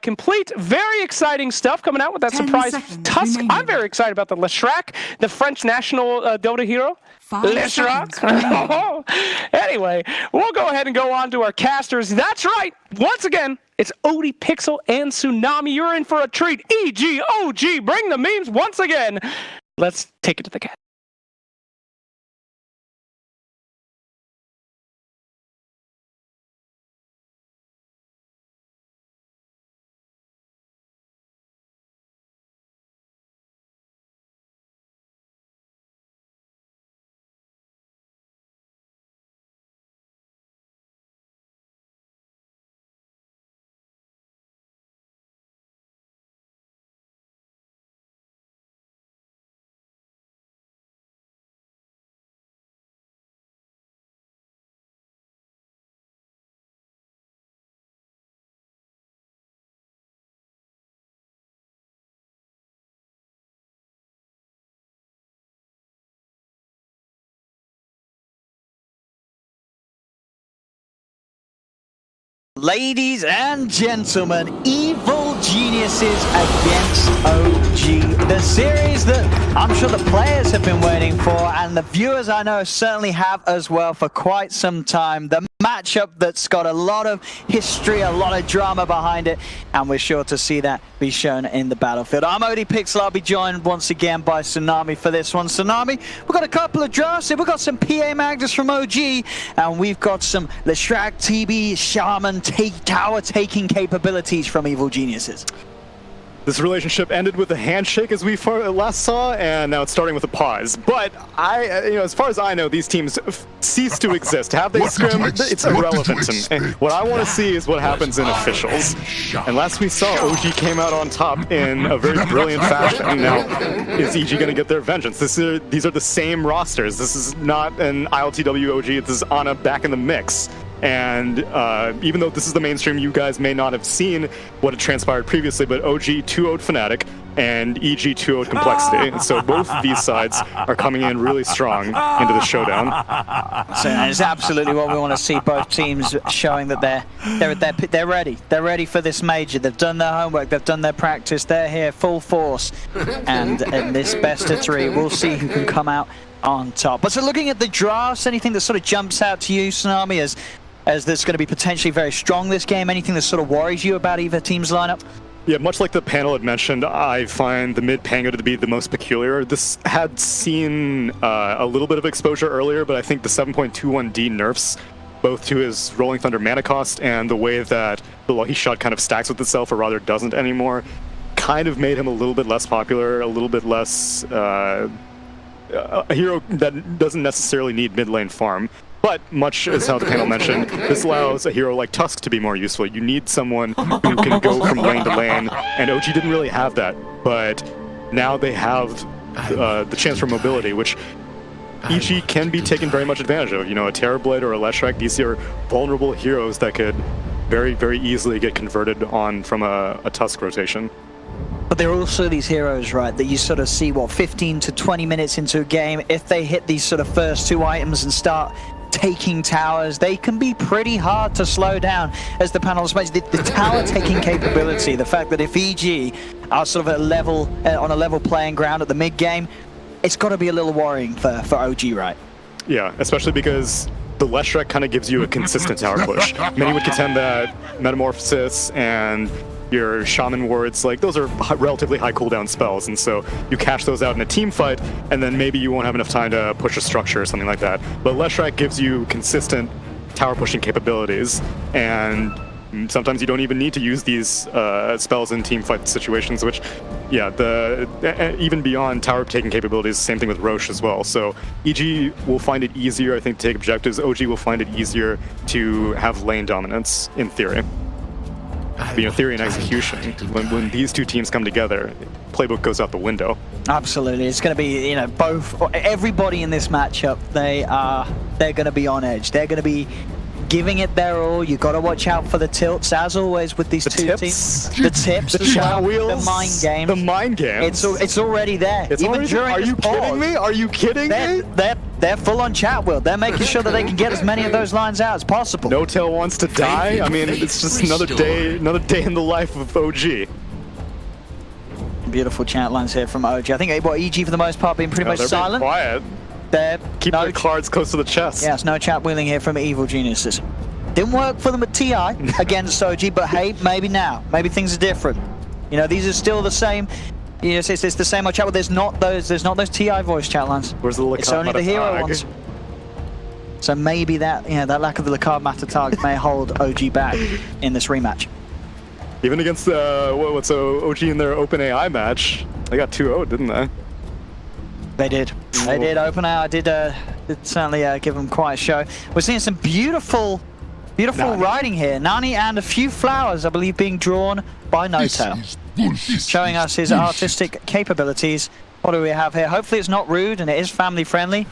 complete. Very exciting stuff coming out with that surprise Tusk. I'm very excited about the Leshrac, the French national Dota hero. Leshrac. Anyway, we'll go ahead and go on to our casters. That's right. Once again, it's Odie, Pixel, and Tsunami. You're in for a treat. EG, OG, bring the memes once again. Let's take it to the cast. Ladies and gentlemen, Evil Geniuses against OG. The series that I'm sure the players have been waiting for, and the viewers I know certainly have as well for quite some time. The matchup that's got a lot of history, a lot of drama behind it, and we're sure to see that be shown in the battlefield. I'm Odie Pixel. I'll be joined once again by Tsunami for this one. Tsunami, we've got a couple of drafts here. We've got some PA Magnus from OG, and we've got some Leshrac, TB, Shaman, tower taking capabilities from Evil Geniuses. This relationship ended with a handshake, as we last saw, and now it's starting with a pause. But as far as I know, these teams cease to exist. Have they scrimmed? It's irrelevant to me. What I want to see is what happens in officials. And last we saw, OG came out on top in a very brilliant fashion. Now, is EG going to get their vengeance? These are the same rosters. This is not an ILTW OG. This is Ana back in the mix. And even though this is the mainstream, you guys may not have seen what had transpired previously, but OG 2-0'd Fnatic and EG 2-0'd Complexity. And so both of these sides are coming in really strong into the showdown. So it's absolutely what we want to see. Both teams showing that they're ready. They're ready for this major. They've done their homework. They've done their practice. They're here full force. And in this best of three, we'll see who can come out on top. But so looking at the drafts, anything that sort of jumps out to you, Tsunami, as this going to be potentially very strong this game? Anything that sort of worries you about either team's lineup? Yeah, much like the panel had mentioned, I find the mid Pango to be the most peculiar. This had seen a little bit of exposure earlier, but I think the 7.21D nerfs, both to his Rolling Thunder mana cost and the way that the Lucky Shot kind of stacks with itself, or rather doesn't anymore, kind of made him a little bit less popular, a little bit less a hero that doesn't necessarily need mid lane farm. But much as how the panel mentioned, this allows a hero like Tusk to be more useful. You need someone who can go from lane to lane, and OG didn't really have that. But now they have the chance for mobility, which EG can be taken very much advantage of. You know, a Terrorblade or a Leshrac, these are vulnerable heroes that could very, very easily get converted on from a Tusk rotation. But there are also these heroes, right, that you sort of see, 15 to 20 minutes into a game, if they hit these sort of first two items and start taking towers, they can be pretty hard to slow down. As the panel mentioned, the tower taking capability, the fact that if EG are sort of on a level playing ground at the mid game, it's got to be a little worrying for OG, right? Yeah, especially because the Leshrac kind of gives you a consistent tower push. Many would contend that Metamorphosis and your Shaman wards, like, those are relatively high cooldown spells, and so you cash those out in a team fight, and then maybe you won't have enough time to push a structure or something like that. But Leshrac gives you consistent tower pushing capabilities, and sometimes you don't even need to use these spells in team fight situations, which, yeah, even beyond tower taking capabilities, same thing with Roche as well. So EG will find it easier, I think, to take objectives. OG will find it easier to have lane dominance, in theory. But, theory and execution, when these two teams come together, playbook goes out the window. Absolutely. It's going to be, everybody in this matchup, they're going to be on edge. They're going to be giving it their all. You got to watch out for the tilts, as always, with these two teams. The tips, the chat well, wheels, the mind games. The mind games. It's already there. It's Even already during Are this you pause, kidding me? Are you kidding me? They're full on chat wheel. They're making sure that they can get as many of those lines out as possible. No Tail wants to die. I mean, it's just another day in the life of OG. Beautiful chat lines here from OG. I think EG for the most part being pretty much they're silent. Being quiet. They're Keep their cards close to the chest. Yes, no chat wheeling here from Evil Geniuses. Didn't work for them at TI against OG, but hey, maybe now. Maybe things are different. You know, these are still the same. Yes, it's the same old chat, but there's not those TI voice chat lines. Where's the It's only the hero ones. So maybe that lack of the Lacard Matter target may hold OG back in this rematch. Even against what's OG in their OpenAI match, they got 2-0, didn't they? They did. They did. OpenAI did certainly give them quite a show. We're seeing some beautiful riding here. Nani and a few flowers, I believe, being drawn by NoTail, showing us his artistic capabilities. What do we have here? Hopefully it's not rude and it is family friendly.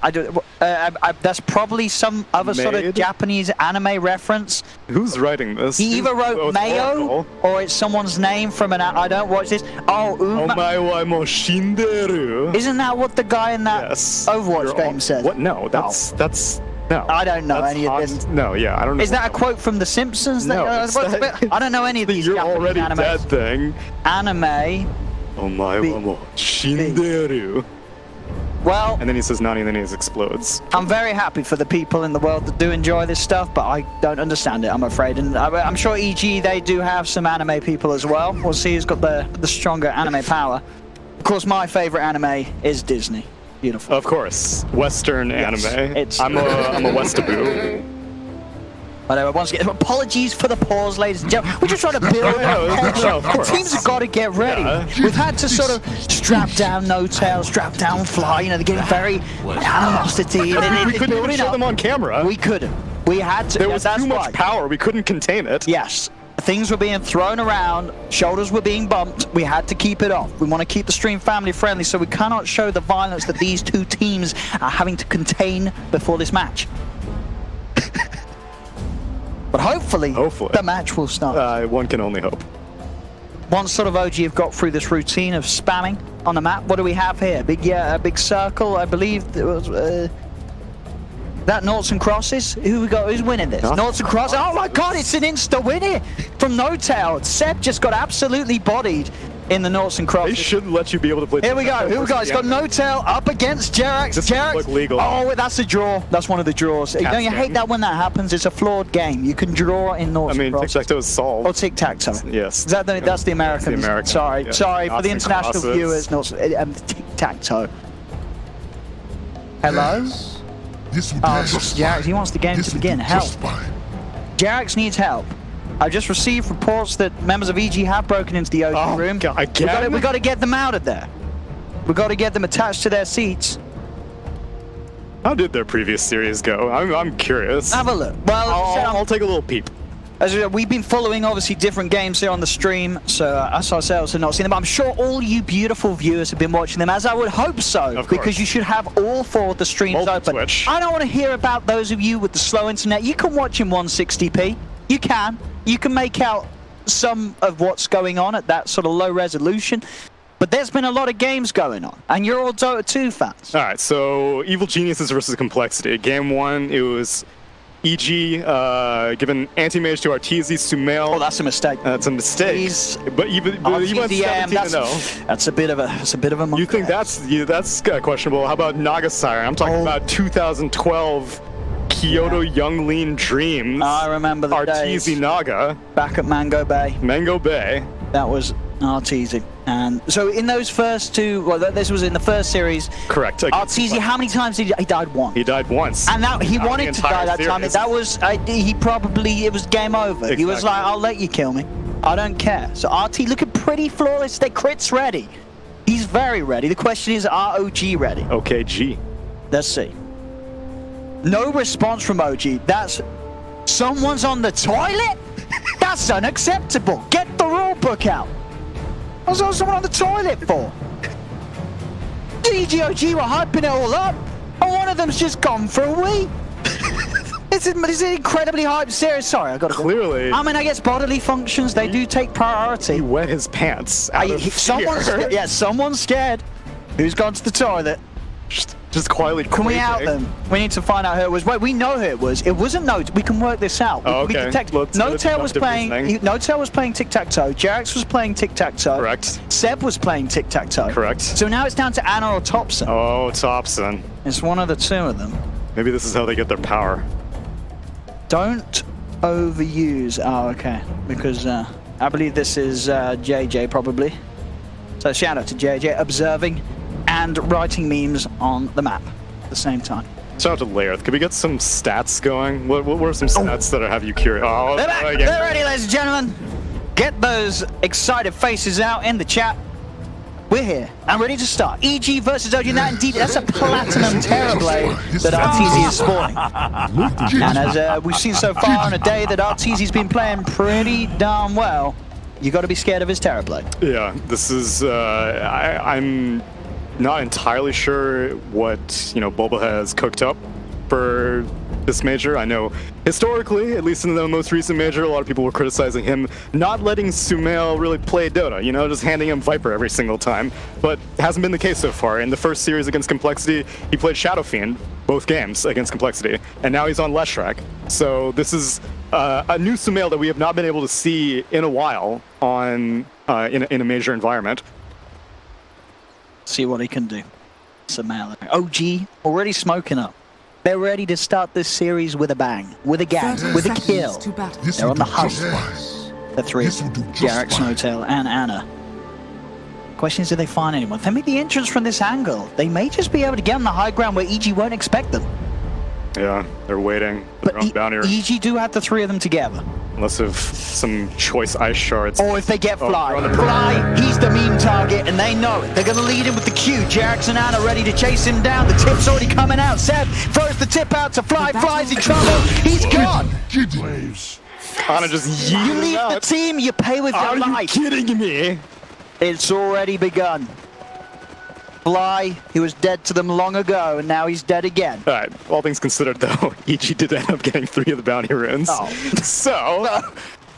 That's probably some other sort of Japanese anime reference. Who's writing this? He either wrote Mayo Oracle. or it's someone's name from an. I don't watch this. Oh, Omae wa mo shinderu. Isn't that what the guy in that Overwatch game said? What? No, that's no. I don't know any of this. No, yeah, I don't know. Is that a quote from The Simpsons? No, I don't know any of these You're Japanese already animes. dead thing. Anime. Omae wa mo shinderu. Well, and then he says Nani, and then he explodes. I'm very happy for the people in the world that do enjoy this stuff, but I don't understand it, I'm afraid. And I'm sure EG, they do have some anime people as well. We'll see who's got the stronger anime power. Of course, my favorite anime is Disney. Beautiful. Of course, Western anime. I'm a Westaboo. Whatever, once again, apologies for the pause, ladies and gentlemen. We're just trying to build the teams have got to get ready. Yeah. We've had to sort of strap down NoTail, strap down Fly. You know, they're getting very animosity. We couldn't even show them on camera. We couldn't. We had to. There was too much power. We couldn't contain it. Yes. Things were being thrown around, shoulders were being bumped. We had to keep it off. We want to keep the stream family friendly, so we cannot show the violence that these two teams are having to contain before this match. But hopefully, the match will start. One can only hope. Once sort of OG have got through this routine of spamming on the map, what do we have here? A big circle, I believe. It was, that noughts and crosses. Who's winning this? Noughts and crosses. Oh my God! It's an insta win here from NoTail. Seb just got absolutely bodied in the noughts and crosses. They should let you be able to play. Here we go. Here we go. It's got NoTail up against Leshrac. Leshrac. Look legal. Oh, that's a draw. That's one of the draws. Don't you hate that when that happens? It's a flawed game. You can draw in noughts and crosses. Tic-tac-toe is solved. Oh, tic-tac-toe. Yes. That's the American. That's the American. Sorry, sorry for the international viewers. Tic-tac-toe. Hello. Jerax, he wants the game to begin. Help. Jerax needs help. I just received reports that members of EG have broken into the OG room. We got to get them out of there. We got to get them attached to their seats. How did their previous series go? I'm curious. Have a look. Well, I'll take a little peep. As we've been following, obviously, different games here on the stream, so us ourselves have not seen them. But I'm sure all you beautiful viewers have been watching them, as I would hope so, because you should have all four of the streams open. Twitch. I don't want to hear about those of you with the slow internet. You can watch in 160p. You can. You can make out some of what's going on at that sort of low resolution. But there's been a lot of games going on, and you're all Dota 2 fans. All right, so Evil Geniuses versus Complexity. Game 1, it was EG given anti-mage to Arteezy, Sumail. Oh, that's a mistake. That's a mistake. But he went 17-0. That's a bit of a monkey. You think that's questionable? How about Nagasire? I'm talking about 2012 Kyoto Young Lean Dreams. I remember the days. Arteezy Naga. Back at Mango Bay. Mango Bay. That was Arteezy. And so in those first two, well, this was in the first series. Correct. Arteezy, how many times did he died once? He died once. And that he wanted to die that time. That was it was game over. Exactly. He was like, I'll let you kill me. I don't care. So RT looking pretty flawless. They crits ready. He's very ready. The question is, are OG ready? Okay, G. Let's see. No response from OG. That's someone's on the toilet? That's unacceptable. Get the rule book out. What's someone on the toilet for? DGOG were hyping it all up, and one of them's just gone for a wee. this is an incredibly hyped series. Sorry, I got to Clearly. I mean, I guess bodily functions, they do take priority. He wet his pants out of Someone's fear. yeah, someone's scared. Who's gone to the toilet? Just quietly Can we out quaking. them? We need to find out who it was. Wait, we know who it was. It wasn't No. We can work this out. Oh, We okay. detect. Let's No-Tail was deductive playing. reasoning. No-Tail was playing tic-tac-toe. Jarex was playing tic-tac-toe. Correct. Seb was playing tic-tac-toe. Correct. So now it's down to Anna or Thompson. Oh, Thompson. It's one of the two of them. Maybe this is how they get their power. Don't overuse. Oh, okay. Because I believe this is JJ probably. So shout out to JJ observing and writing memes on the map at the same time. Shout out to Layerth. Could we get some stats going? What are some stats that have you curious? Oh, They're back. again. They're ready, ladies and gentlemen. Get those excited faces out in the chat. We're here and ready to start. EG versus OG. That indeed, that's a platinum Terrorblade that RTZ is sporting. And as we've seen so far on a day that RTZ's been playing pretty darn well, you got to be scared of his Terrorblade. Yeah, this is. I'm not entirely sure what Bulba has cooked up for this major. I know historically, at least in the most recent major, a lot of people were criticizing him not letting Sumail really play Dota, just handing him Viper every single time. But it hasn't been the case so far. In the first series against Complexity, he played Shadow Fiend both games against Complexity, and now he's on Leshrac. So this is a new Sumail that we have not been able to see in a while on in a major environment. See what he can do. Sumail. OG already smoking up. They're ready to start this series with a bang, with a gang, with a kill. They're on the hustle. The three, Jarex, No-Tail, and Anna. Question is, do they find anyone? If they make the entrance from this angle, they may just be able to get on the high ground where EG won't expect them. Yeah, they're waiting. But They're on down here. EG do have the three of them together. Unless of some choice ice shards. Or if they get Fly. they're on the Fly, he's the meme target, and they know it. They're going to lead him with the Q. Jarex and Anna ready to chase him down. The tip's already coming out. Seb throws the tip out to Fly. Fly's in trouble. He's gone. Anna just You yeeted leave the out. team, you pay with your Are you life. kidding me? It's already begun. Fly, he was dead to them long ago, and now he's dead again. All right, all things considered, though, EG did end up getting 3 of the bounty runes. Oh. So,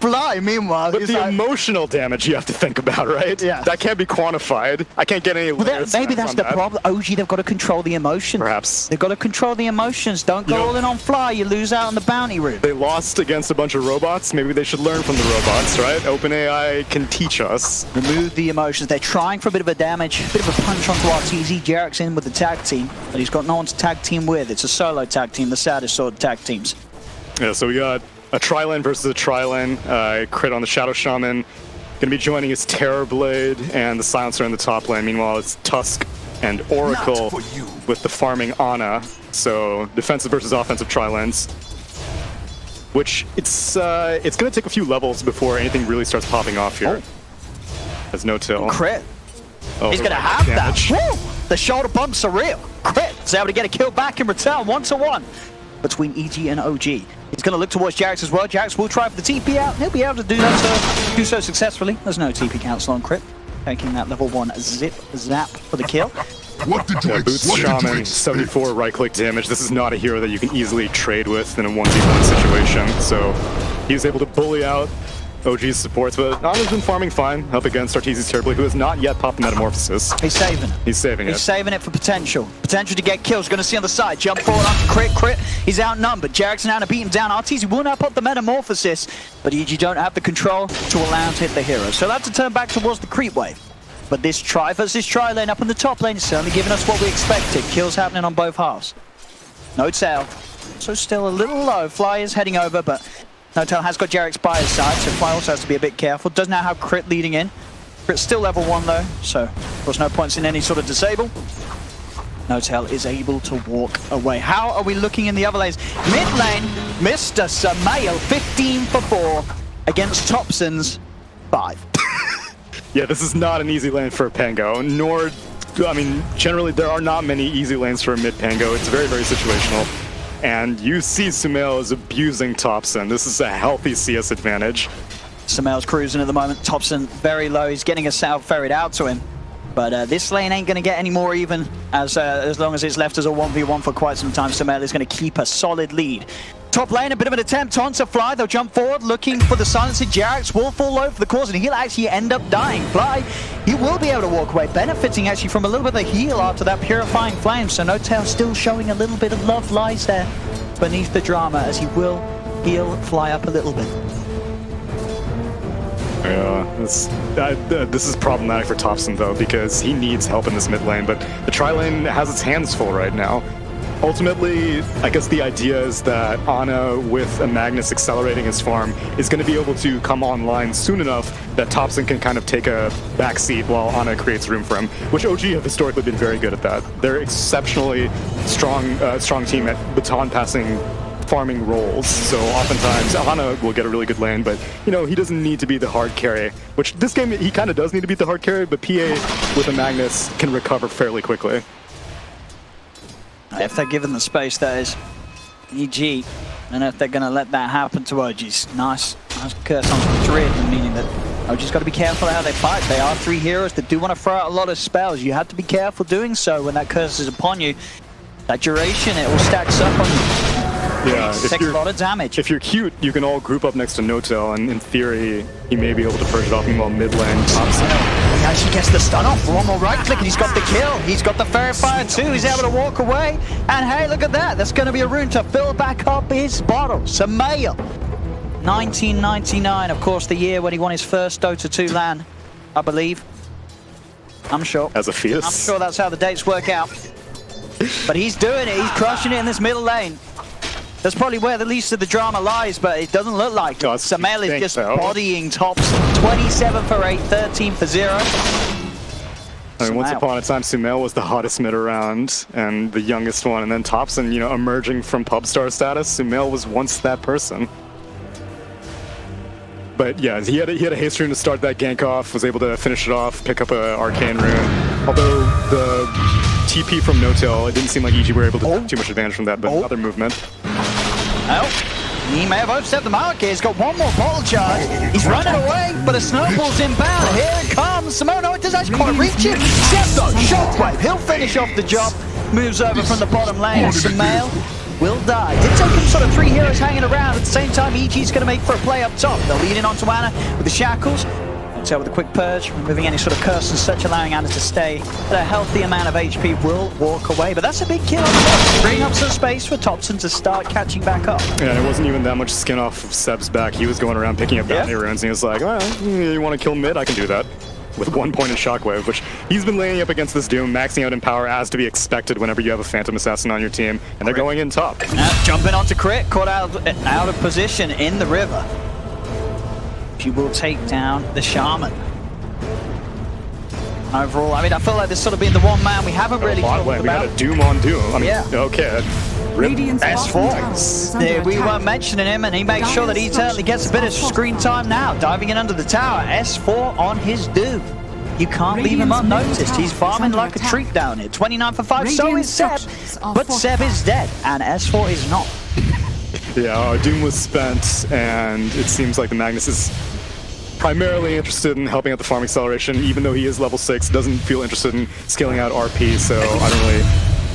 Fly, meanwhile, but he's the like, emotional damage you have to think about, right? Yeah. That can't be quantified. I can't get any layers maybe that's on the that. problem. OG, they've got to control the emotions. Perhaps. They've got to control the emotions. Don't go all in on Fly, you lose out on the bounty rune. They lost against a bunch of robots. Maybe they should learn from the robots, right? OpenAI can teach us. Remove the emotions. They're trying for a bit of a damage, a bit of a punch onto RTZ. Jarex in with the tag team, but he's got no one to tag team with. It's a solo tag team, the saddest sort of tag teams. Yeah, so we got a tri-lane versus a tri-lane. Crit on the Shadow Shaman. Gonna be joining his Terrorblade and the Silencer in the top lane. Meanwhile, it's Tusk and Oracle with the farming Ana. So defensive versus offensive tri-lanes. Which it's gonna take a few levels before anything really starts popping off here. There's No-Tail. Crit. Oh, He's the going to right have damage. that. Woo! The shoulder bumps are real. Crit. He's able to get a kill back in return, 1-1 between EG and OG. He's going to look towards Jarex as well. Jarex will try for the TP out. He'll be able to do so successfully. There's no TP cancel on Crit. Taking that level 1 zap for the kill. Boots Shaman, 74 right-click damage. This is not a hero that you can easily trade with in a 1v1 situation. So he's able to bully out OG's supports, but Ana's been farming fine up against Arteezy's Terrorblade, who has not yet popped the Metamorphosis. He's saving it. He's saving He's it. saving it for potential. Potential to get kills. Going to see on the side. Jump forward onto Crit. He's outnumbered. Jarex and Anna beat him down. Arteezy will now pop the Metamorphosis, but EG don't have the control to allow him to hit the hero. So that's to turn back towards the creep wave. But this tri versus tri lane up in the top lane is certainly giving us what we expected. Kills happening on both halves. No-Tail. So still a little low. Fly is heading over, but No-Tail has got Jarex by his side, so Fly also has to be a bit careful. Does now have Crit leading in. Crit's still level 1 though, so there's no points in any sort of disable. No-Tail is able to walk away. How are we looking in the other lanes? Mid lane, Mr. Sumail, 15 for 4 against Thompson's 5. Yeah, this is not an easy lane for a Pango, nor, I mean, generally there are not many easy lanes for a mid Pango. It's very, very situational. And you see Sumail is abusing Thompson. This is a healthy CS advantage. Sumail's cruising at the moment. Thompson very low. He's getting a south ferried out to him. But this lane ain't going to get any more even as long as it's left as a 1v1 for quite some time. Sumail is going to keep a solid lead. Top lane, a bit of an attempt on to Fly. They'll jump forward, looking for the silencer. Jerax will fall low for the cause, and he'll actually end up dying. Fly, he will be able to walk away, benefiting actually from a little bit of heal after that purifying flame. So N0tail still showing a little bit of love lies there beneath the drama, as he will heal Fly up a little bit. Yeah, this is problematic for Topson though, because he needs help in this mid lane, but the tri lane has its hands full right now. Ultimately, I guess the idea is that Ana, with a Magnus accelerating his farm, is going to be able to come online soon enough that Topson can kind of take a backseat while Ana creates room for him, which OG have historically been very good at that. They're exceptionally strong team at baton passing farming roles, so oftentimes Ana will get a really good lane, but you know, he doesn't need to be the hard carry, which this game he kind of does need to be the hard carry, but PA with a Magnus can recover fairly quickly. If they're given the space, that is EG, and if they're going to let that happen to OG's. Nice curse on the three of them, meaning that OG's got to be careful how they fight. They are three heroes that do want to throw out a lot of spells. You have to be careful doing so when that curse is upon you. That duration, it will stack up on you. Yeah, Take a lot of damage. If you're cute, you can all group up next to N0tail, and in theory, he may be able to purge it off meanwhile mid lane. Topson. He actually gets the stun off. One more right click, and he's got the kill. He's got the Fairy Fire too. He's able to walk away. And hey, look at that. There's going to be a rune to fill back up his bottle. Sumail. 1999, of course, the year when he won his first Dota 2 LAN, I believe. I'm sure. As a fetus. I'm sure that's how the dates work out. But he's doing it. He's crushing it in this middle lane. That's probably where the least of the drama lies, but it doesn't look like it. Sumail is just bodying Topson. 27 for 8, 13 for 0. I mean, once upon a time, Sumail was the hottest mid around and the youngest one, and then Topson, you know, emerging from pub star status, Sumail was once that person. But yeah, he had a haste rune to start that gank off, was able to finish it off, pick up an arcane rune. Although the TP from N0tail, it didn't seem like EG were able to have too much advantage from that, but another movement. Well, he may have overstepped the mark here. He's got one more bottle charge. He's running away, but a snowball's inbound. Here it comes. Sumail, it does actually quite reach him. Zepto, shockwave. He'll finish off the job. Moves over from the bottom lane. Sumail will die. Did take him sort of three heroes hanging around. At the same time, EG's going to make for a play up top. They'll lead in onto Ana with the shackles. So with a quick purge, removing any sort of curse and such, allowing Ana to stay at a healthy amount of HP, will walk away. But that's a big kill on the top, bringing up some space for Topson to start catching back up. Yeah, it wasn't even that much skin off of Seb's back. He was going around picking up bounty runes, and he was like, well, you want to kill mid? I can do that. With 1 point in Shockwave, which he's been laying up against this Doom, maxing out in power as to be expected whenever you have a Phantom Assassin on your team, and they're going in top. Jumping onto Crit, caught out of position in the river. She will take down the Shaman. Overall, I mean, I feel like this sort of being the one man we haven't really talked about. We got a Doom on Doom. I mean, okay. S4. Yeah, we weren't mentioning him, and he makes sure that he certainly gets a bit of screen time now. Diving in under the tower, S4 on his Doom. You can't leave him unnoticed. He's farming like a treat down here. 29 for 5, so is Seb. But Seb is dead, and S4 is not. Yeah, our Doom was spent, and it seems like the Magnus is primarily interested in helping out the farm acceleration, even though he is level 6, doesn't feel interested in scaling out RP, so I don't really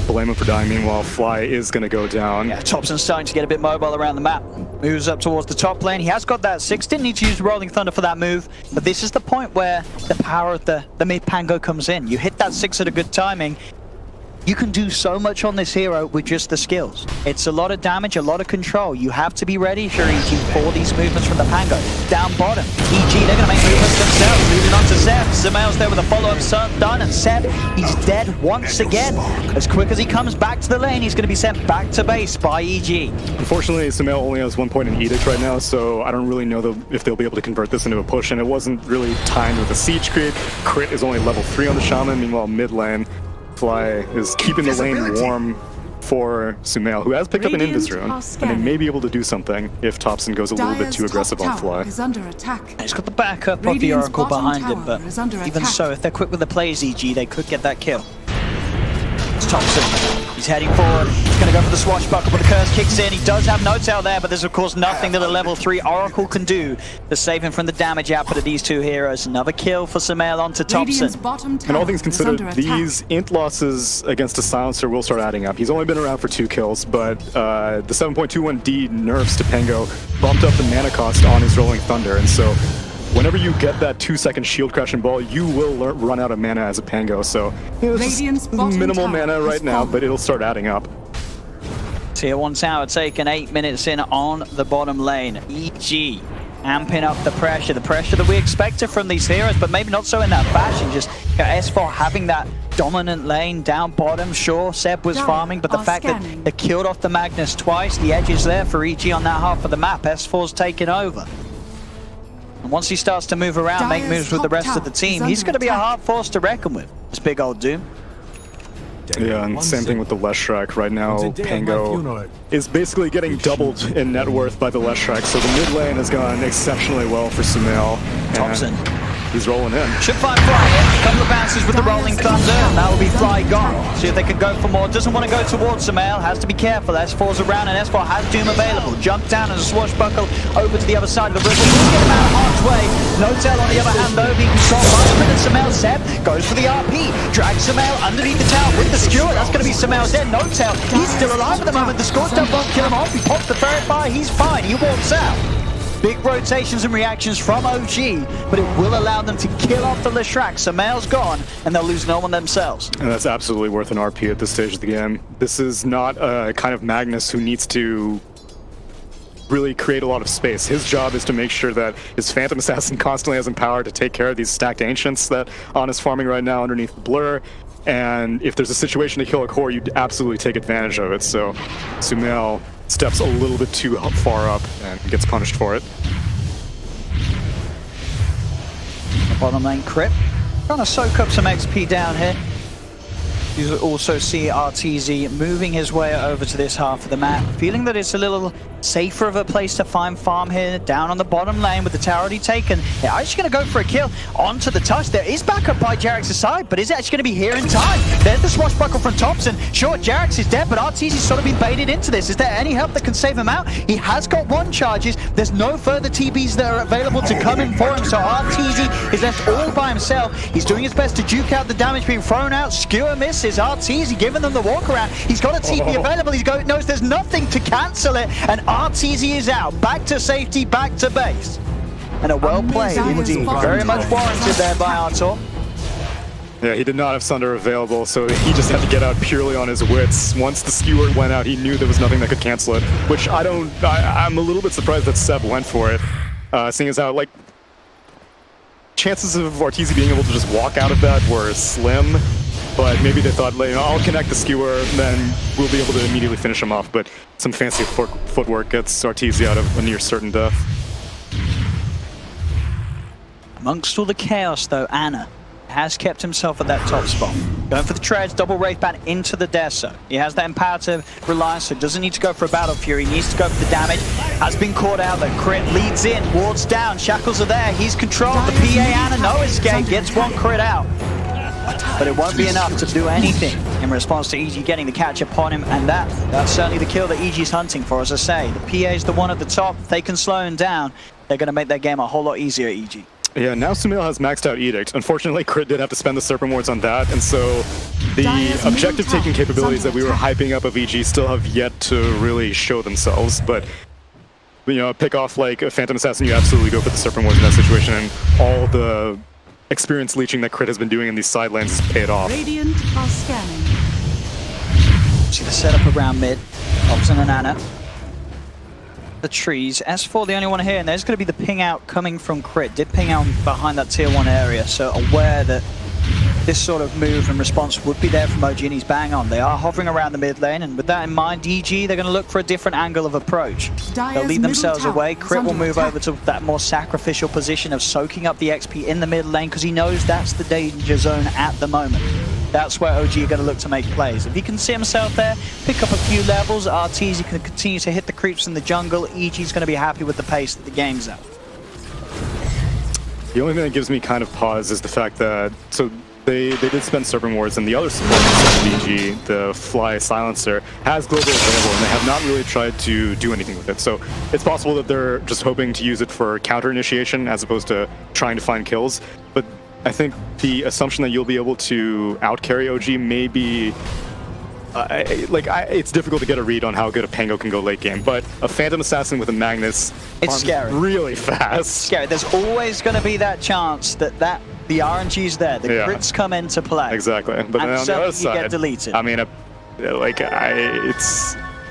blame him for dying. Meanwhile, Fly is going to go down. Yeah, Topson's starting to get a bit mobile around the map. Moves up towards the top lane. He has got that 6, didn't need to use Rolling Thunder for that move, but this is the point where the power of the mid-pango comes in. You hit that 6 at a good timing. You can do so much on this hero with just the skills. It's a lot of damage, a lot of control. You have to be ready if you're EG for these movements from the Pango. Down bottom, EG, they're going to make movements themselves. Moving on to Seb. Sumail's there with a follow-up done, and Seb, he's dead once again. As quick as he comes back to the lane, he's going to be sent back to base by EG. Unfortunately, Sumail only has 1 point in Edict right now, so I don't really know if they'll be able to convert this into a push, and it wasn't really timed with a Siege creep. Crit is only level 3 on the Shaman, meanwhile mid lane, Fly is keeping the lane warm for Sumail, who has picked up an Invis rune, and they may be able to do something if Topson goes a little bit too aggressive on Fly. He's got the backup of the Oracle behind him, but even so, if they're quick with the plays, EG, they could get that kill. It's Topson. He's heading forward. He's going to go for the swashbuckle, but the curse kicks in. He does have Mdl there, but there's of course nothing that a level 3 Oracle can do to save him from the damage output of these two heroes. Another kill for Sumail onto Thompson. And all things considered, these int losses against a silencer will start adding up. He's only been around for 2 kills, but the 7.21D nerfs to Pango bumped up the mana cost on his Rolling Thunder, and so whenever you get that 2-second shield crashing ball, you will run out of mana as a Pango. So it's minimal mana right now, but it'll start adding up. Tier 1 tower taken 8 minutes in on the bottom lane. EG amping up the pressure that we expected from these heroes, but maybe not so in that fashion. Just S4 having that dominant lane down bottom. Sure, Seb was farming, but the fact that they killed off the Magnus twice, the edge is there for EG on that half of the map. S4's taken over. And once he starts to move around, make moves with the rest of the team, he's going to be a hard force to reckon with, this big old Doom. Yeah, and same thing with the Leshrac. Right now, Pango is basically getting doubled in net worth by the Leshrac, so the mid lane has gone exceptionally well for Sumail. Thompson. He's rolling in. Should find Fly in. A couple of bounces with the Rolling Thunder. That will be Fly gone. See if they can go for more. Doesn't want to go towards Sumail. Has to be careful. S4's around and S4 has Doom available. Jump down as a swashbuckle over to the other side of the river. He's getting out of harm's way. Mdl on the other hand though, being controlled by Sprint and Sumail. Seb goes for the RP. Drags Sumail underneath the tower with the skewer. That's going to be Sumail's dead. Mdl, he's still alive at the moment. The Scorch-Dove won't kill him off. He pops the ferret fire. He's fine. He walks out. Big rotations and reactions from OG, but it will allow them to kill off the Leshrac. Sumail's gone, and they'll lose no one themselves. And that's absolutely worth an RP at this stage of the game. This is not a kind of Magnus who needs to really create a lot of space. His job is to make sure that his Phantom Assassin constantly has power to take care of these stacked Ancients that On is farming right now underneath the Blur. And if there's a situation to kill a core, you'd absolutely take advantage of it. So Sumail steps a little bit too far up and gets punished for it. Bottom lane Crit. Trying to soak up some XP down here. You also see RTZ moving his way over to this half of the map, feeling that it's a little safer of a place to find farm here, down on the bottom lane with the tower already taken. They're actually going to go for a kill onto the touch. There is backup by Jarek's side, but is it actually going to be here in time? There's the swashbuckle from Thompson. Sure, Jarek's is dead, but RTZ's sort of been baited into this. Is there any help that can save him out? He has got 1 charges. There's no further TBs that are available to come in for him, so RTZ is left all by himself. He's doing his best to duke out the damage being thrown out. Skewer misses. RTZ giving them the walk around. He's got a TP available. He knows there's nothing to cancel it, and RTZ is out. Back to safety, back to base. And a well played indeed. Very much warranted there by Artur. Yeah, he did not have Sunder available, so he just had to get out purely on his wits. Once the skewer went out, he knew there was nothing that could cancel it, which I'm a little bit surprised that Seb went for it, seeing as how, like, chances of RTZ being able to just walk out of that were slim. But maybe they thought, you know, I'll connect the skewer, then we'll be able to immediately finish him off. But some fancy footwork gets RTZ out of a near certain death. Amongst all the chaos, though, Ana has kept himself at that top spot. Going for the treads, double Wraith Bat into the Deso. He has that imperative reliance, so doesn't need to go for a Battle Fury. He needs to go for the damage. Has been caught out, the crit leads in, wards down, shackles are there, he's controlled. The PA Ana, no escape, gets 1 crit out. But it won't be enough to do anything in response to EG getting the catch upon him, and that's certainly the kill that EG's hunting for. As I say, the PA's the one at the top. If they can slow him down, they're going to make their game a whole lot easier, EG. Yeah, now Sumail has maxed out Edict. Unfortunately, Crit did have to spend the Serpent Wards on that, and so the objective-taking capabilities that we were hyping up of EG still have yet to really show themselves, but you know, pick off like a Phantom Assassin, you absolutely go for the Serpent Wards in that situation, and all the experience leeching that Crit has been doing in these side lanes has paid off. Radiant are scanning. See the setup around mid. Thompson and Ana. The trees. S4 the only one here, and there's going to be the ping out coming from Crit. Did ping out behind that tier 1 area, so aware that this sort of move and response would be there from OG, and he's bang on. They are hovering around the mid lane, and with that in mind, EG, they're going to look for a different angle of approach. They'll lead themselves away. Crit will move over to that more sacrificial position of soaking up the XP in the mid lane, because he knows that's the danger zone at the moment. That's where OG are going to look to make plays. If he can see himself there, pick up a few levels, RTZ can continue to hit the creeps in the jungle. EG's going to be happy with the pace that the game's at. The only thing that gives me kind of pause is the fact that, so they did spend Serpent Wards, and the other support of DG, the Fly Silencer, has global available, and they have not really tried to do anything with it. So it's possible that they're just hoping to use it for counter initiation as opposed to trying to find kills. But I think the assumption that you'll be able to outcarry OG may be it's difficult to get a read on how good a Pango can go late game, but a Phantom Assassin with a Magnus it's scary. Really fast. It's scary. There's always going to be that chance that the RNG's there, the crits come into play. Exactly, but then on the other side, you get deleted. I mean,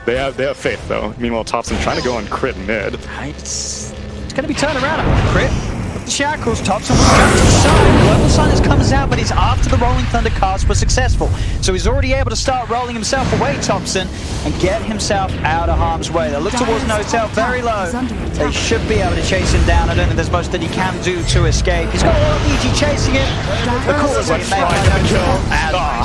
they have faith though. Meanwhile, Topson trying to go on crit mid. It's going to be turned around on crit. Shackles, Topson was going to the side. Global Silence comes out, but he's after the Rolling Thunder cast was successful. So he's already able to start rolling himself away, Topson, and get himself out of harm's way. They look towards Notel very low. They should be able to chase him down. I don't think there's much that he can do to escape. He's got a lot of EG chasing him. The coolest way to make he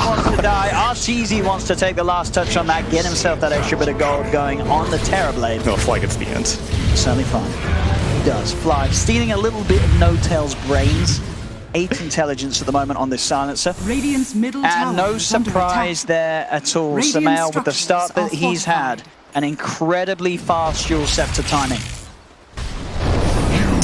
wants to die. RCZ wants to take the last touch on that, get himself that extra bit of gold going on the Terrorblade. No, Fly gets the end. Certainly fine. Does. Fly stealing a little bit of Notel's brains. 8 intelligence at the moment on this silencer. Radiant's middle and no surprise there at all. Sumail with the start that he's had. An incredibly fast dual scepter timing.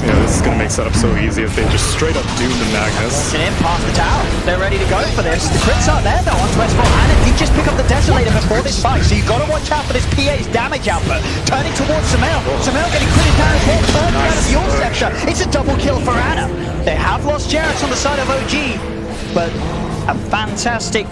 Yeah, this is going to make setup so easy if they just straight up doom the Magnus. In past the tower. They're ready to go for this. The crits aren't there though onto S4. And it did just pick up the Desolator before this fight, so you've got to watch out for this PA's damage output. Turning towards Sumail. Sumail getting critted down again. Turning out of the All Scepter. It's a double kill for Ana. They have lost Jarrett on the side of OG, but a fantastic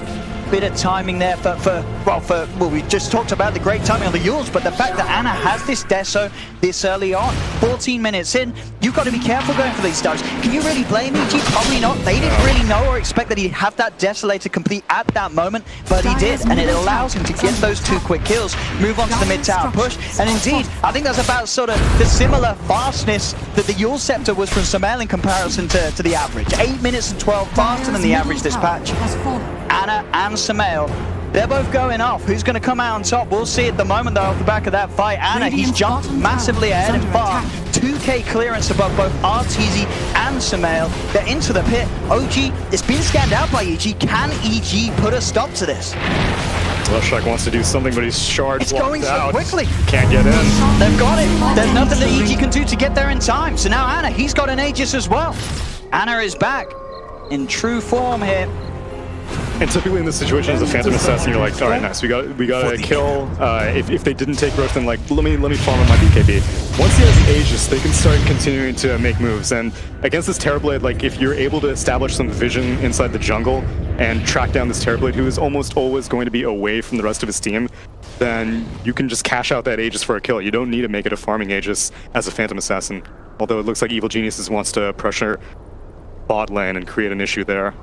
bit of timing there well, we just talked about the great timing on the Yules, but the fact that Ana has this Deso this early on, 14 minutes in, you've got to be careful going for these dives. Can you really blame EG? Probably not. They didn't really know or expect that he'd have that Desolator complete at that moment, but he did, and it allows him to get those 2 quick kills, move on to the mid-tower push, and indeed, I think that's about sort of the similar fastness that the Yule Scepter was from Sumail in comparison to the average. 8 minutes and 12 faster than the average this patch. Ana and Sumail, they're both going off. Who's going to come out on top? We'll see at the moment though off the back of that fight. Ana, he's jumped massively ahead and far. 2k clearance above both RTZ and Sumail. They're into the pit. OG is being scanned out by EG. Can EG put a stop to this? Leshrac wants to do something, but he's shard It's going so out. quickly. Can't get in. They've got it. There's nothing that EG can do to get there in time. So now Ana, he's got an Aegis as well. Ana is back in true form here. And typically in this situation as a Phantom Assassin, you're like, all right, nice, we got a kill. If they didn't take Roth, then like, let me farm on my BKB. Once he has Aegis, they can start continuing to make moves. And against this Terrorblade, like if you're able to establish some vision inside the jungle and track down this Terrorblade, who is almost always going to be away from the rest of his team, then you can just cash out that Aegis for a kill. You don't need to make it a farming Aegis as a Phantom Assassin. Although it looks like Evil Geniuses wants to pressure bot lane and create an issue there.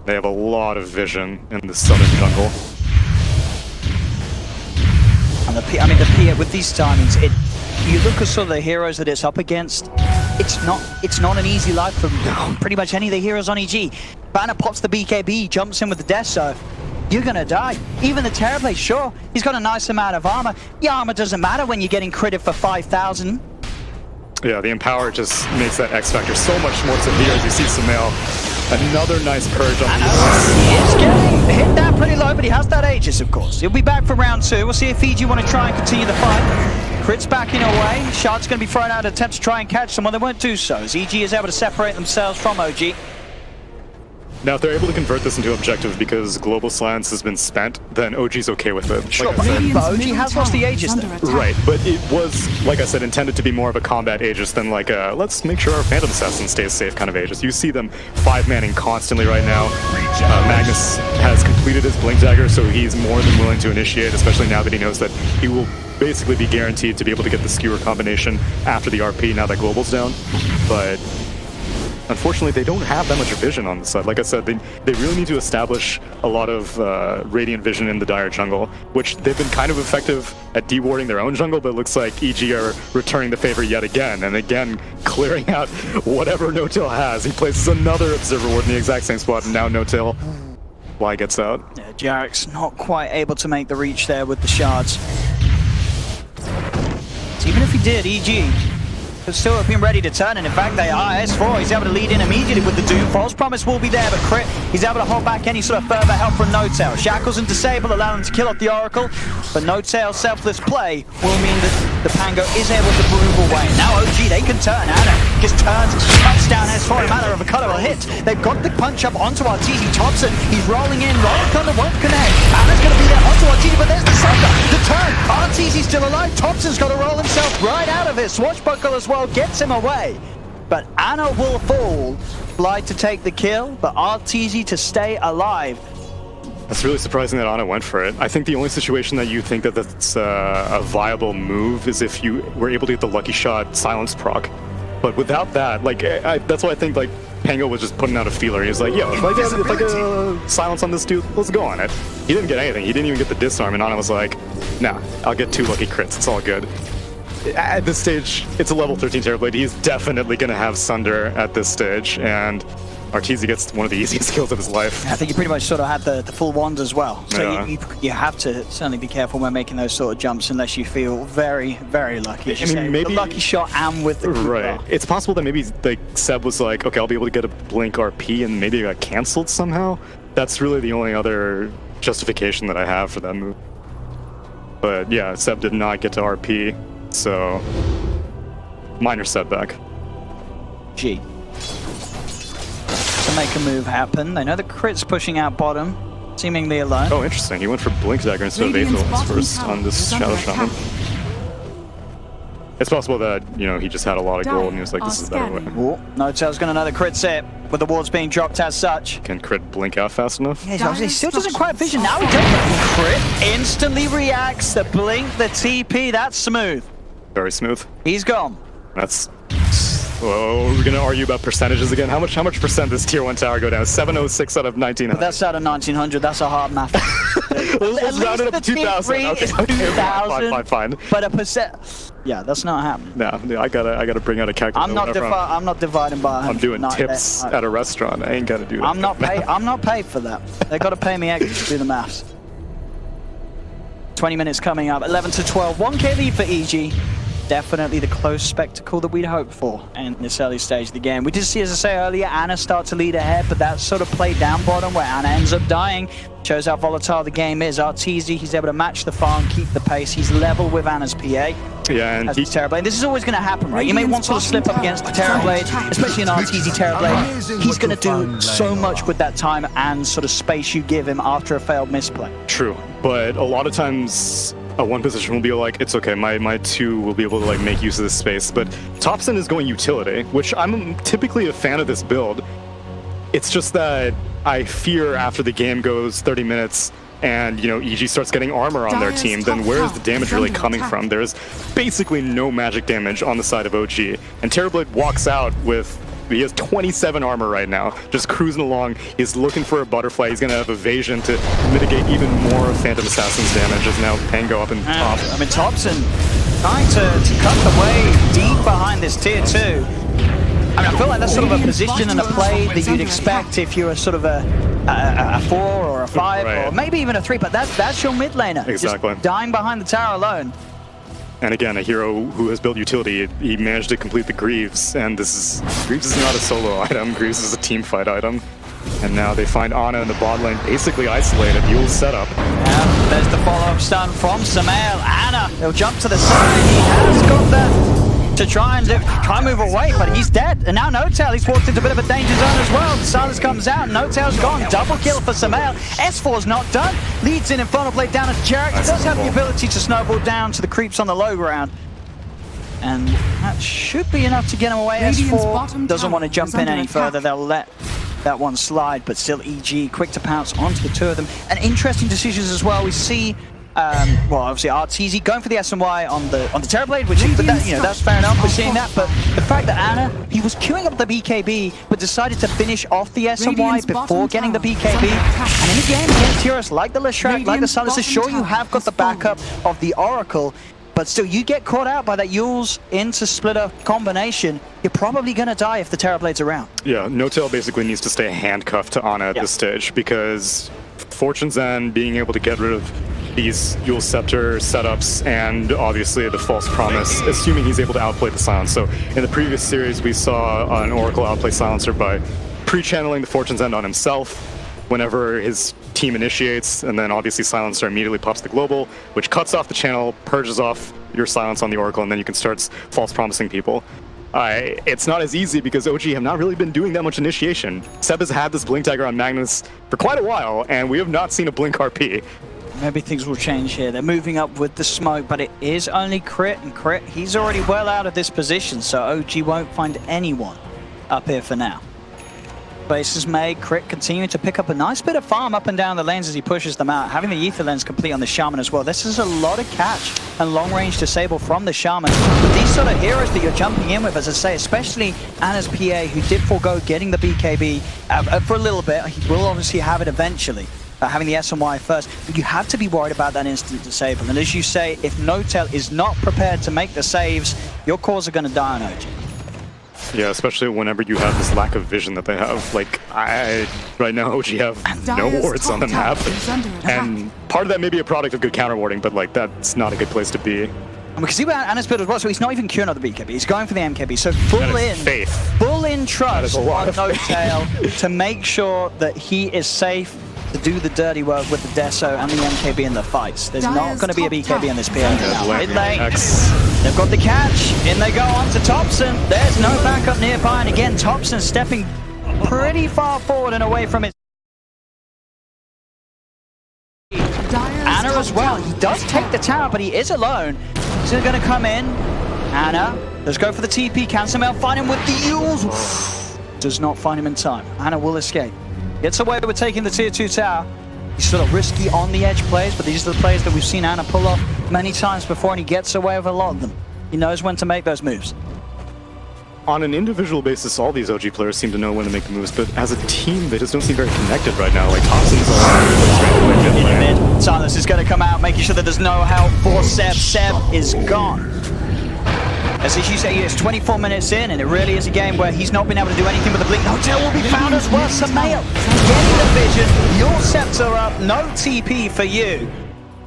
They have a lot of vision in the southern jungle. And the Pia with these timings, you look at sort of the heroes that it's up against. It's not an easy life for pretty much any of the heroes on EG. Banner pops the BKB, jumps in with the Deso. You're gonna die. Even the Terrorblade, sure, he's got a nice amount of armor. The armor doesn't matter when you're getting critted for 5,000. Yeah, the Empower just makes that X Factor so much more severe as you see Sumail. Another nice purge on the He's getting hit down pretty low, but he has that Aegis, of course. He'll be back for round 2. We'll see if Fiji want to try and continue the fight. Crit's backing away. Shard's going to be thrown out to attempt to try and catch someone. They won't do so, as EG is able to separate themselves from OG. Now, if they're able to convert this into objective because Global Silence has been spent, then OG's okay with it. Sure, like but OG has lost the Aegis then. Right, but it was, like I said, intended to be more of a combat Aegis than like a, let's make sure our Phantom Assassin stays safe kind of Aegis. You see them 5-manning constantly right now. Magnus has completed his Blink Dagger, so he's more than willing to initiate, especially now that he knows that he will basically be guaranteed to be able to get the Skewer combination after the RP now that Global's down. But unfortunately, they don't have that much vision on the side. Like I said, they really need to establish a lot of Radiant vision in the Dire jungle, which they've been kind of effective at dewarding their own jungle, but it looks like EG are returning the favor yet again, and again, clearing out whatever No-Tail has. He places another Observer Ward in the exact same spot, and now No-Tail Y gets out. Yeah, Jarrek's not quite able to make the reach there with the shards. So even if he did, EG still have been ready to turn, and in fact they are. S4, he's able to lead in immediately with the Doom. False Promise will be there, but Crit, he's able to hold back any sort of further help from No-Tail. Shackles and Disable allow him to kill off the Oracle, but No-Tail's selfless play will mean that the Pango is able to move away. Now OG, they can turn. Ana just turns, cuts down S4 in a matter of a cuttable hit. They've got the punch up onto RTZ. Thompson, he's rolling in, Roller Thunder won't connect. Ana's going to be there onto RTZ, but there's the Sunder. The turn, RTZ's still alive. Thompson's got to roll himself right out of it. Swashbuckle as well gets him away. But Ana will fall. Blight to take the kill, but RTZ to stay alive. That's really surprising that Ana went for it. I think the only situation that you think that that's a viable move is if you were able to get the lucky shot silence proc. But without that, like, that's why I think, like, Pango was just putting out a feeler. He was like, yo, if I get silence on this dude, let's go on it. He didn't get anything. He didn't even get the disarm, and Ana was like, nah, I'll get 2 lucky crits. It's all good. At this stage, it's a level 13 Terrorblade. He's definitely going to have Sunder at this stage, and Arteezy gets one of the easiest kills of his life. I think you pretty much sort of had the full wand as well. So yeah. you have to certainly be careful when making those sort of jumps unless you feel very, very lucky. I mean, maybe the lucky shot and with the right. It's possible that maybe like Seb was like, okay, I'll be able to get a blink RP, and maybe it got canceled somehow. That's really the only other justification that I have for that move. But yeah, Seb did not get to RP, so minor setback. G. To make a move happen. They know the crit's pushing out bottom, seemingly alone. Oh, interesting. He went for Blink Dagger instead of Aether's first on this Shadow Shaman. It's possible that, you know, he just had a lot of gold and he was like, this is a better way. Oh, No-Tail's got another crit set with the wards being dropped as such. Can Crit blink out fast enough? Yeah, he still doesn't quite vision. Now he does. Crit instantly reacts. The blink, the TP, that's smooth. Very smooth. He's gone. That's... Oh, we're gonna argue about percentages again. How much percent does Tier 1 tower go down? 706 out of 1900. But that's out of 1900. That's a hard math. Let's round it up to 2000. Okay, 2000. Fine. But a percent. Yeah, that's not happening. No, I gotta bring out a calculator. I'm not dividing by 100. I'm doing tips at a restaurant. I ain't gotta do that. I'm not paid for that. They gotta pay me extra to do the maths. 20 minutes coming up. 11 to 12. 1k lead for EG. Definitely the close spectacle that we'd hoped for in this early stage of the game. We did see, as I say earlier, Ana start to lead ahead, but that sort of played down bottom where Ana ends up dying. Shows how volatile the game is. Arteezy, he's able to match the farm, keep the pace. He's level with Ana's PA. Yeah, and he's Terrorblade. This is always going to happen, right? You may want to slip up against the Terrorblade, especially an Arteezy Terrorblade. He's going to do so much with that time and sort of space you give him after a failed misplay. True, but a lot of times one position will be like, it's okay, my 2 will be able to like make use of this space, but Thompson is going utility, which I'm typically a fan of this build. It's just that I fear after the game goes 30 minutes and, you know, EG starts getting armor on their team, then where is the damage really coming from? There's basically no magic damage on the side of OG, and Terrorblade walks out with... He has 27 armor right now, just cruising along. He's looking for a butterfly. He's going to have evasion to mitigate even more Phantom Assassin's damage as now Pango up in top. I mean, Thompson trying to cut the way deep behind this tier 2. I mean, I feel like that's sort of a position and a play that you'd expect if you're a sort of a 4 or a 5 or maybe even a 3, but that's your mid laner. Exactly. Just dying behind the tower alone. And again, a hero who has built utility, he managed to complete the Greaves, and Greaves is not a solo item, Greaves is a team fight item. And now they find Ana in the bot lane, basically isolated. Yule's setup. Yeah, there's the follow-up stun from Sumail. Ana, he'll jump to the side. He has got that to try and move away, but he's dead. And now No-Tail, he's walked into a bit of a danger zone as well. Silence comes out, No-Tail's gone. Double kill for Sumail. S4's not done. Leads in Infernal Blade down at Leshrac. He does have the ability to snowball down to the creeps on the low ground. And that should be enough to get him away. S4 doesn't want to jump in any further. They'll let that one slide, but still EG quick to pounce onto the 2 of them. And interesting decisions as well. We see well, obviously Arteezy going for the SMY on the Terrorblade, which but that, you know, that's fair enough. We're seeing that, but the fact that Ana, he was queuing up the BKB, but decided to finish off the SMY before getting the BKB. And in the game against heroes like the Leshrac, like the Silencer, sure you have got the backup of the Oracle, but still you get caught out by that Yule's into splitter combination. You're probably going to die if the Terrorblade's around. Yeah, No-Tail basically needs to stay handcuffed to Ana at this stage, because Fortune's End being able to get rid of these Yule Scepter setups and obviously the False Promise, assuming he's able to outplay the Silence. So in the previous series, we saw an Oracle outplay Silencer by pre-channeling the Fortune's End on himself whenever his team initiates, and then obviously Silencer immediately pops the Global, which cuts off the channel, purges off your Silence on the Oracle, and then you can start false promising people. It's not as easy because OG have not really been doing that much initiation. Seb has had this Blink Dagger on Magnus for quite a while, and we have not seen a Blink RP. Maybe things will change here. They're moving up with the smoke, but it is only Crit, and Crit, he's already well out of this position, so OG won't find anyone up here for now. Base is made, Crit continuing to pick up a nice bit of farm up and down the lanes as he pushes them out. Having the Ether Lens complete on the Shaman as well. This is a lot of catch and long-range disable from the Shaman. But these sort of heroes that you're jumping in with, as I say, especially Anna's PA, who did forego getting the BKB for a little bit. He will obviously have it eventually, having the SNY first. But you have to be worried about that instant disable. And as you say, if N0tail is not prepared to make the saves, your cores are going to die on OG. Yeah, especially whenever you have this lack of vision that they have. Like, right now, OG have no wards on the map. And part of that may be a product of good counter warding, but like, that's not a good place to be. And we can see where Anna's build as well, so he's not even queuing up the BKB, he's going for the MKB, so full in trust on N0tail to make sure that he is safe to do the dirty work with the Deso and the MKB in the fights. There's not going to be a BKB in this PA now. Mid lane, they've got the catch, in they go on to Thompson. There's no backup nearby, and again, Thompson stepping pretty far forward and away from his... Anna as well, he does take the tower, but he is alone. He's going to come in. Anna, let's go for the TP. Can Sumail find him with the Eels? Does not find him in time. Anna will escape. Gets away with taking the tier 2 tower. He's sort of risky on the edge plays, but these are the plays that we've seen Anna pull off many times before, and he gets away with a lot of them. He knows when to make those moves. On an individual basis, all these OG players seem to know when to make the moves, but as a team, they just don't seem very connected right now. Like, Thompson's in the mid. Silence is going to come out, making sure that there's no help for Seb. Seb is gone. As you say, it's 24 minutes in, and it really is a game where he's not been able to do anything with the blink. N0tail will be found as well. Sumail getting the vision. Your Scepter up. No TP for you.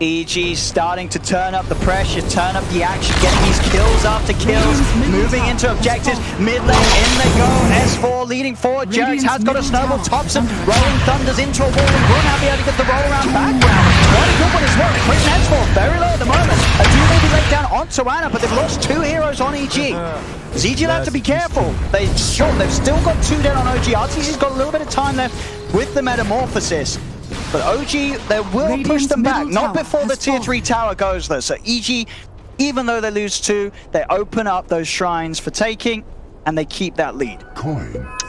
EG starting to turn up the pressure, turn up the action, getting these kills after kills, moving into objectives. Mid lane, in they go. S4 leading forward. Jerix has got a snowball. Thompson rolling thunders into a wall. Will not be able to get the roll around background. Quite a good one as well. Chris and S4 very low at the moment. A duo may be let down onto Anna, but they've lost 2 heroes on EG. EG will have to be careful. They've still got 2 dead on OG. RTC's got a little bit of time left with the Metamorphosis. But OG, they will push them back. Not before the tier 3 tower goes though. So EG, even though they lose 2, they open up those shrines for taking, and they keep that lead.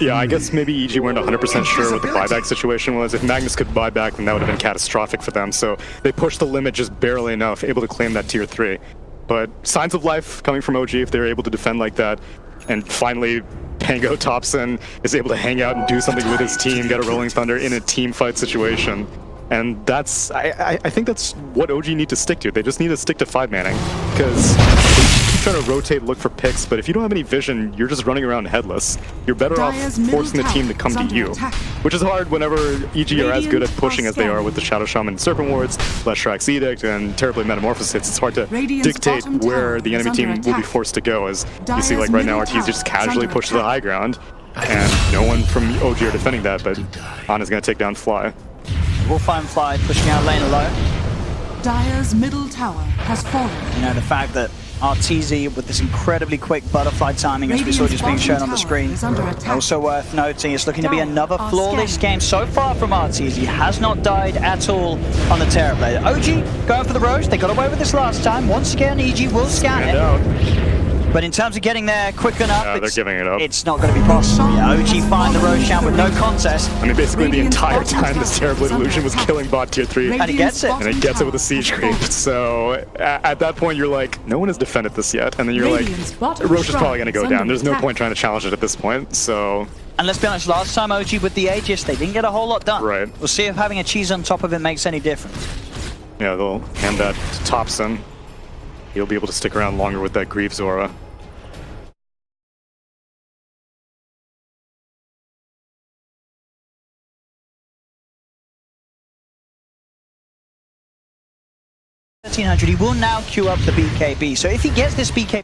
Yeah, I guess maybe EG weren't 100% sure what the buyback situation was. If Magnus could buy back, then that would have been catastrophic for them. So they pushed the limit just barely enough, able to claim that tier 3. But signs of life coming from OG if they're able to defend like that. And finally, Pango Thompson is able to hang out and do something with his team, get a Rolling Thunder in a team fight situation. And that's, I think that's what OG need to stick to. They just need to stick to 5-manning. Because they keep trying to rotate, look for picks, but if you don't have any vision, you're just running around headless. You're better off forcing the team to come to you. Which is hard whenever EG are as good at pushing as they are with the Shadow Shaman and Serpent Wards, Leshrac's Edict, and terribly Metamorphosis. It's hard to dictate where the enemy team will be forced to go, as you see like right now RT's just casually push to the high ground, and no one from OG are defending that, but Anna's going to take down Fly. We'll find Fly pushing out lane alone. Dire's middle tower has fallen. You know, the fact that RTZ with this incredibly quick butterfly timing, as we saw just being shown on the screen. Also worth noting, it's looking to be another flawless game so far from RTZ. He has not died at all on the Terrorblade. OG going for the Roche. They got away with this last time. Once again, EG will scan it. But in terms of getting there quick enough, they're giving it up. It's not going to be possible. Yeah, OG find the Roshan with no contest. I mean, basically the entire time this Terrorblade illusion was killing bot tier 3. And he gets it. And he gets it with a siege creep. So at that point, you're like, no one has defended this yet. And then you're like, Roche is probably going to go down. There's no point trying to challenge it at this point. So. And let's be honest, last time OG with the Aegis, they didn't get a whole lot done. Right. We'll see if having a cheese on top of it makes any difference. Yeah, they'll hand that to Thompson. He'll be able to stick around longer with that Greaves aura. 1300, he will now queue up the BKB. So if he gets this BKB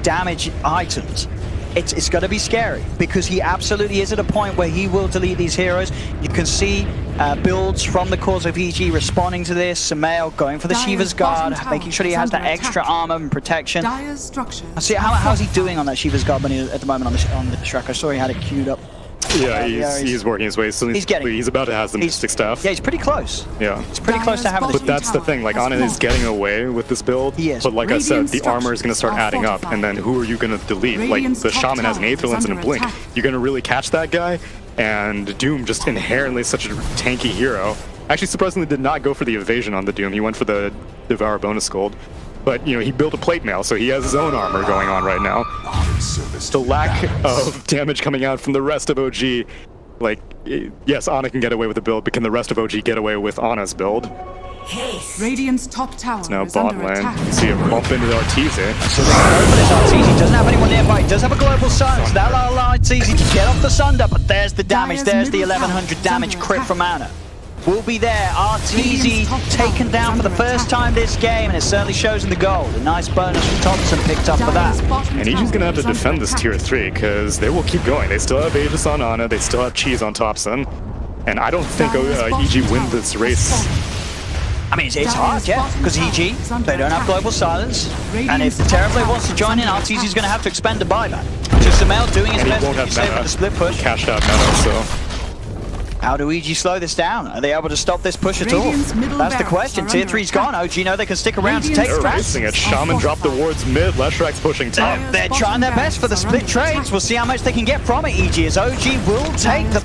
damage items, it's going to be scary, because he absolutely is at a point where he will delete these heroes. You can see builds from the cores of EG responding to this. Sumail going for the Shiva's Guard, making sure he has that extra armor and protection. See how's he doing on that Shiva's Guard when at the moment on the Leshrac? I saw he had it queued up. Yeah, he's working his way. So he's about to have the Mystic Staff. Yeah, he's pretty close. Yeah. It's pretty close to having this. But that's the thing, like, Ana is getting away with this build. He is. But like I said, the armor is going to start adding up, and then who are you going to delete? Like, the Shaman has an Aether Lens and a Blink. You're going to really catch that guy? And Doom just inherently is such a tanky hero. Actually, surprisingly, did not go for the evasion on the Doom. He went for the Devour bonus gold. But, you know, he built a plate mail, so he has his own armor going on right now. The lack of damage coming out from the rest of OG, like, yes, Ana can get away with the build, but can the rest of OG get away with Ana's build? Radiant's top tower It's now is bot under lane. attack. See him bump into the Arteezy. So they go for this Arteezy. He doesn't have anyone nearby. He does have a global silence. That'll allow Arteezy to get off the Sunder, but there's the damage. There's the 1100 damage crit from Ana. Will be there. Arteezy taken down for the first time this game, and it certainly shows in the goal. A nice bonus from Thompson picked up for that. And EG's gonna have to defend this tier 3, because they will keep going. They still have Aegis on Ana, they still have Cheese on Thompson. And I don't think EG win this race. I mean, it's hard, yeah, because EG, they don't have global silence, and if Terrorblade wants to join in, Arteezy's going to have to expend a buyback. Just Sumail doing his best to save with the split push. Cashed out meta, so... How do EG slow this down? Are they able to stop this push at all? That's the question. Tier 3's gone. OG know they can stick around to take They're the racing it. Shaman dropped the wards mid. Leshrac's pushing top. They're trying their best for the split trades. We'll see how much they can get from it, EG, as OG will take the...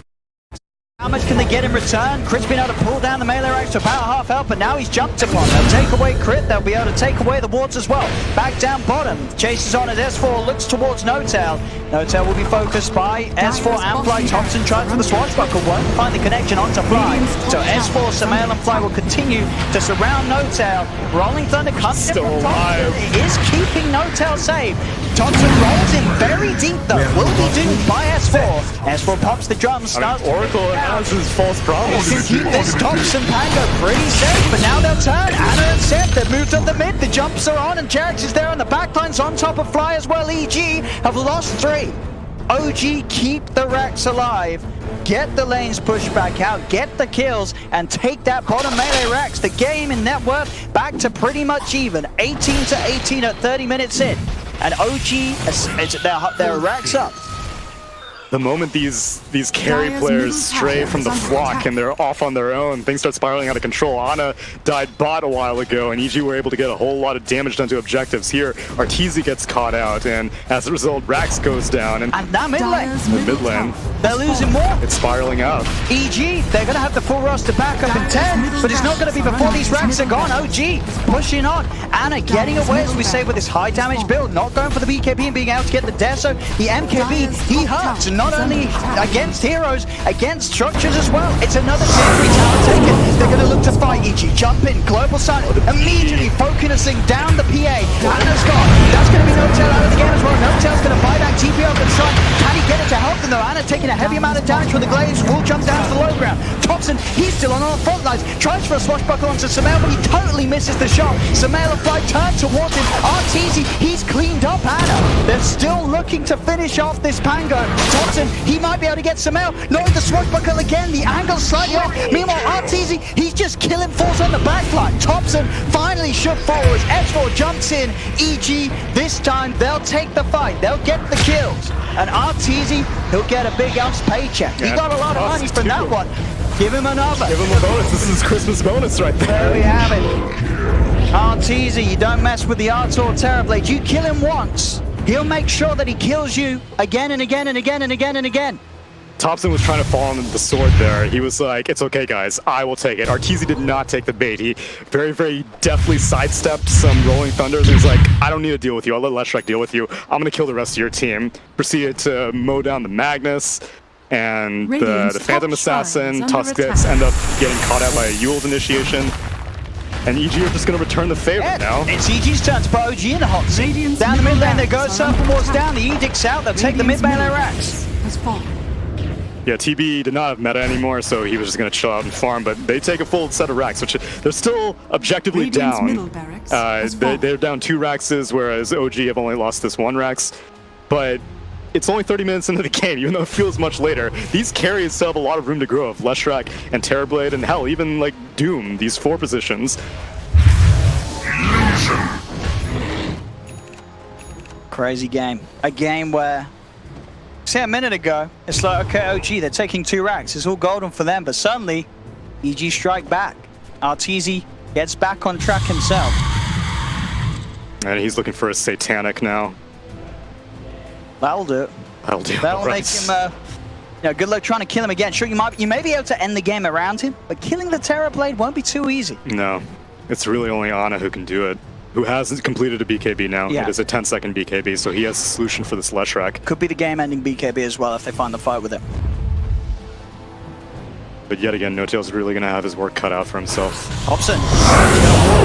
How much can they get in return? Crit's been able to pull down the melee ranks to about half health, but now he's jumped upon. They'll take away Crit, they'll be able to take away the wards as well. Back down bottom, chases on as S4 looks towards Notel. Notel will be focused by S4 and Fly. Thompson tries for the swashbuckle, won't find the connection onto Fly. So S4, Sumail and Fly will continue to surround Notel. Rolling Thunder comes in from Thompson. It is keeping Notel safe. Thompson rolls in very deep though. Will be doomed by S4. S4 pops the drums, starts Oracle has his false promise. They can keep this Thompson Pango pretty safe, but now they'll turn. Ana and Seth, they've moved up the mid, the jumps are on, and Jarex is there on the backline's on top of Fly as well. EG have lost 3. OG keep the Rex alive, get the lanes pushed back out, get the kills, and take that bottom melee Rex. The game in net worth back to pretty much even, 18-18 at 30 minutes in, and OG, their Rex up. The moment these carry players stray from the flock and they're off on their own, things start spiraling out of control. Ana died bot a while ago, and EG were able to get a whole lot of damage done to objectives. Here, Arteezy gets caught out, and as a result, Rax goes down. And now mid lane. The mid lane. They're losing more. It's spiraling out. EG, they're going to have the full roster back up in 10, but it's not going to be before these racks are gone. OG pushing on. Ana getting away, as we say, with this high damage build, not going for the BKB and being able to get the Deso. The MKB, he hurts, not only against heroes, against structures as well. It's another tier 3 tower taken. They're going to look to fight EG. Jump in, global sign, immediately focusing down the PA. Ana's gone. That's going to be Notel out of the game as well. Notel's going to buy back TP off the side. Can he get it to help them though? Ana taking a heavy amount of damage with the glaives. Will jump down to the low ground. Thompson, he's still on the front lines. Tries for a swashbuckle onto Sumail, but he totally misses the shot. Sumail and Fly turn towards him. Arteezy, he's cleaned up Ana. They're still looking to finish off this Pango. Thompson, he might be able to get Sumail. No, the swashbuckle again. The angle's slightly off. Meanwhile, Arteezy, he's just killing force on the backline. Thompson finally shook forwards. S4 jumps in. EG, this time they'll take the fight. They'll get the kills. And Arteezy, he'll get a big else paycheck. He got a lot of money from that one. Give him another. Give him a bonus. This is his Christmas bonus right there. There we have it. Arteezy, you don't mess with the Artor Terrorblade. You kill him once, he'll make sure that he kills you again and again and again and again and again. Thompson was trying to fall on the sword there. He was like, it's okay, guys. I will take it. Arteezy did not take the bait. He very, very deftly sidestepped some Rolling Thunders. He was like, I don't need to deal with you. I'll let Leshrac deal with you. I'm going to kill the rest of your team. Proceeded to mow down the Magnus and the Phantom Assassin. Tusks end up getting caught out by a Yule's initiation. And EG are just going to return the favor now. It's EG's turn to put OG in the hot seat. Down the mid lane, they go, Surfer Ward's down, the Edict's out, they'll take the mid melee racks. Yeah, Yeah, TB did not have meta anymore, so he was just going to chill out and farm, but they take a full set of racks, which they're still objectively Radiant's down. middle barracks has fallen. They're down 2 raxes, whereas OG have only lost this 1 rax. But it's only 30 minutes into the game, even though it feels much later. These carries still have a lot of room to grow of Leshrac and Terrorblade, and hell, even like Doom, these 4 positions. Crazy game. A game where, say a minute ago, it's like, okay, OG, they're taking 2 racks. It's all golden for them, but suddenly, EG strike back. Arteezy gets back on track himself. And he's looking for a Satanic now. That'll do it. That'll do. That'll make him, good luck trying to kill him again. Sure, you may be able to end the game around him, but killing the Terrorblade won't be too easy. No, it's really only Ana who can do it. Who has completed a BKB now. Yeah. It is a 10-second BKB, so he has a solution for this Leshrac. Could be the game-ending BKB as well if they find the fight with it. But yet again, No-Tail's really going to have his work cut out for himself. Hobson,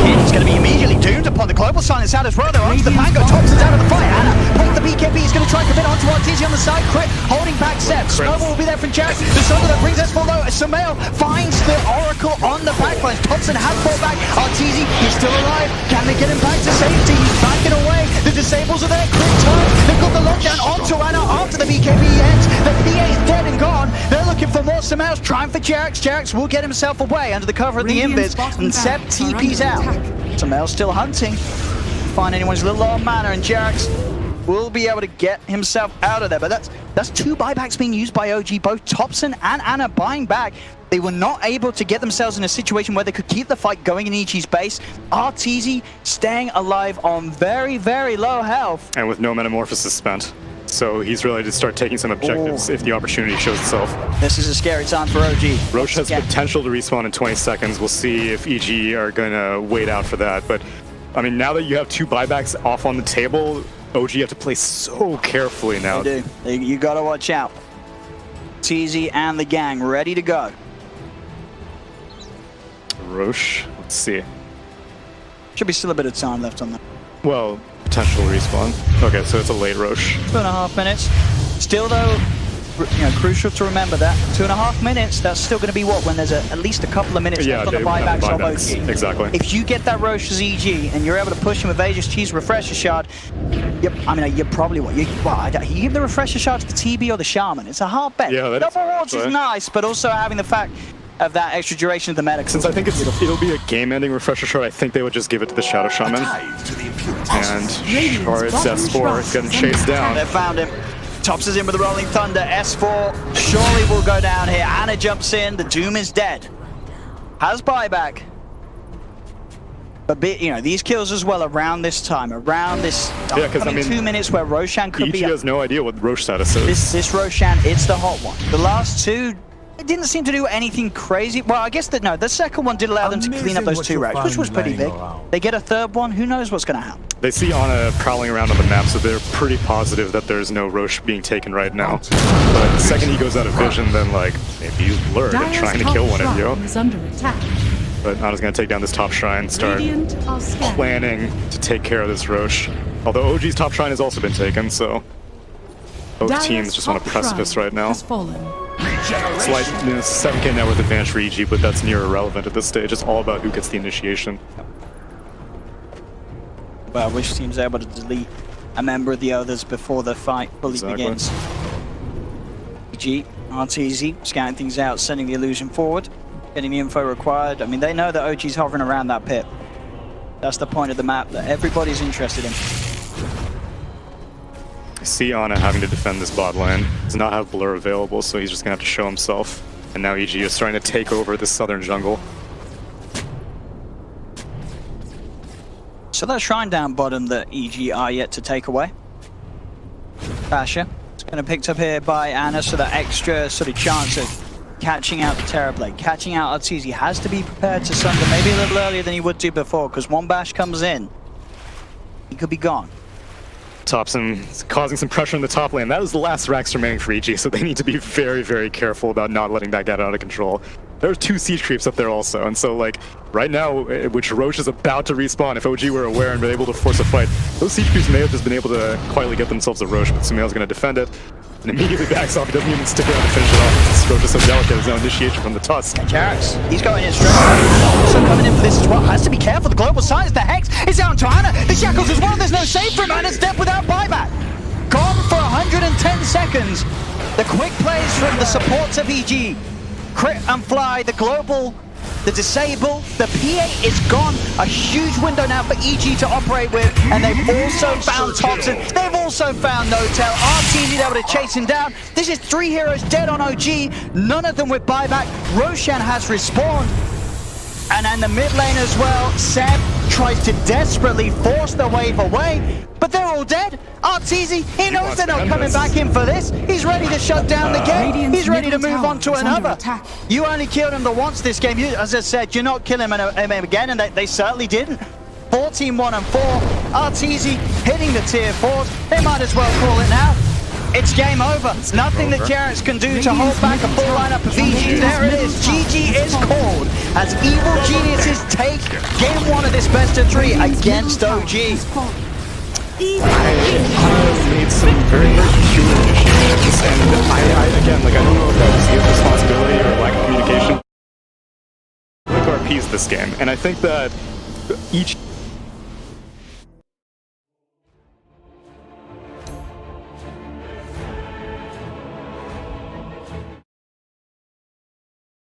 he's going to be immediately doomed upon the global silence out as well. They're onto the Mango, Thompson's out of the fight. Ana, point the BKB, he's going to try to commit onto Arteezy on the side. Crit, holding back Seb. Snowball will be there from Jack. The Sunder that brings S4 low. Sumail finds the Oracle on the backline. Thompson has fought back. Arteezy, he's still alive. Can they get him back to safety? He's backing away. The disables are there. Crit turn. They've got the lockdown onto Ana after the BKB ends. The PA is dead and gone. They're looking for more. Sumail's trying for Jax. Jax will get himself away under the cover of the invis, and Seb TP's out. Sumail's still hunting. Find anyone's little low on mana, and Jax will be able to get himself out of there. But that's 2 buybacks being used by OG, both Thompson and Ana buying back. They were not able to get themselves in a situation where they could keep the fight going in EG's base. Arteezy staying alive on very, very low health. And with no Metamorphosis spent. So he's ready to start taking some objectives if the opportunity shows itself. This is a scary time for OG. Roche has potential to respawn in 20 seconds. We'll see if EG are going to wait out for that. But, I mean, now that you have 2 buybacks off on the table, OG have to play so carefully now. They do. You got to watch out. TZ and the gang ready to go. Roche, let's see. Should be still a bit of time left on that. Well, potential respawn. Okay, so it's a late Roche. 2.5 minutes. Still, though, crucial to remember that 2.5 minutes. That's still going to be what, when there's at least a couple of minutes left on the buybacks of OG. Exactly. If you get that Roche as EG and you're able to push him with Aegis Cheese Refresher Shard, you probably want. You give the Refresher Shard to the TB or the Shaman. It's a hard bet. Yeah, Double wards is nice, but also having the fact of that extra duration of the medic. Since I think it'll be a game-ending Refresher Shard, I think they would just give it to the Shadow Shaman. And Shard's S4 getting chased down. They found him. Tops is in with the Rolling Thunder. S4 surely will go down here. Ana jumps in. The Doom is dead. Has buyback. But these kills as well around this time, around this 2 minutes where Roshan could be. EG has no idea what Roche status is. This Roshan, it's the hot one. The last 2, it didn't seem to do anything crazy. Well, I guess no, the second one did allow them to clean up those 2 racks, which was pretty big. They get a third one, who knows what's going to happen. They see Ana prowling around on the map, so they're pretty positive that there's no Roche being taken right now. But the second he goes out of vision, then maybe he's lured and trying to kill one of you. But Ana's going to take down this top shrine, start planning to take care of this Roche. Although OG's top shrine has also been taken, so both teams just on a precipice right now. Slight 7k net worth advantage for EG, but that's near irrelevant at this stage. It's all about who gets the initiation. Well, which team's able to delete a member of the others before the fight fully begins. EG, Arteezy, scouting things out, sending the illusion forward, getting the info required. I mean, they know that OG's hovering around that pit. That's the point of the map that everybody's interested in. I see Ana having to defend this bot lane. Does not have Blur available, so he's just going to have to show himself. And now EG is trying to take over the southern jungle. So that shrine down bottom that EG are yet to take away. Basher. It's going to be picked up here by Ana, so that extra sort of chance of catching out the Terrorblade, catching out Arteezy. Has to be prepared to sunder maybe a little earlier than he would do before, because one bash comes in, he could be gone. Thompson causing some pressure in the top lane. That is the last racks remaining for EG, so they need to be very, very careful about not letting that get out of control. There's 2 siege creeps up there also, and so right now, which Roche is about to respawn, if OG were aware and been able to force a fight, those siege creeps may have just been able to quietly get themselves a Roche, but Sumail's going to defend it. and immediately backs off. He doesn't even stick around to finish it off. Stroke so delicate. There's no initiation from the Tusk. Jarrett's, he's going in straight. Also coming in for this as well. Has to be careful. The global science, the Hex is out to Ana. The Shackles as well. There's no save for him. Ana's dead without buyback. Gone for 110 seconds. The quick plays from the supports of EG. Crit and Fly, the global, the disable, the P8 is gone. A huge window now for EG to operate with, and they've also found Thompson. They've also found No-Tail. RTZ able to chase him down. This is 3 heroes dead on OG, none of them with buyback. Roshan has respawned. And in the mid lane as well, Seb tries to desperately force the wave away, but they're all dead. Arteezy, he knows they're not coming back in for this. He's ready to shut down the game. He's ready to move on to another. You only killed him the once this game. You, as I said, you're not killing him again, and they certainly didn't. 14-1 and 4. Arteezy hitting the tier 4s. They might as well call it now. It's game over. Nothing that Jarrett's can do to hold back a full lineup of EG. There it is. GG is called as Evil Geniuses take game 1 of this best of 3 against OG. I made some very, very peculiar initiatives, and I again, like, I don't know if that was irresponsibility or lack of communication. Like RPs this game, and I think that each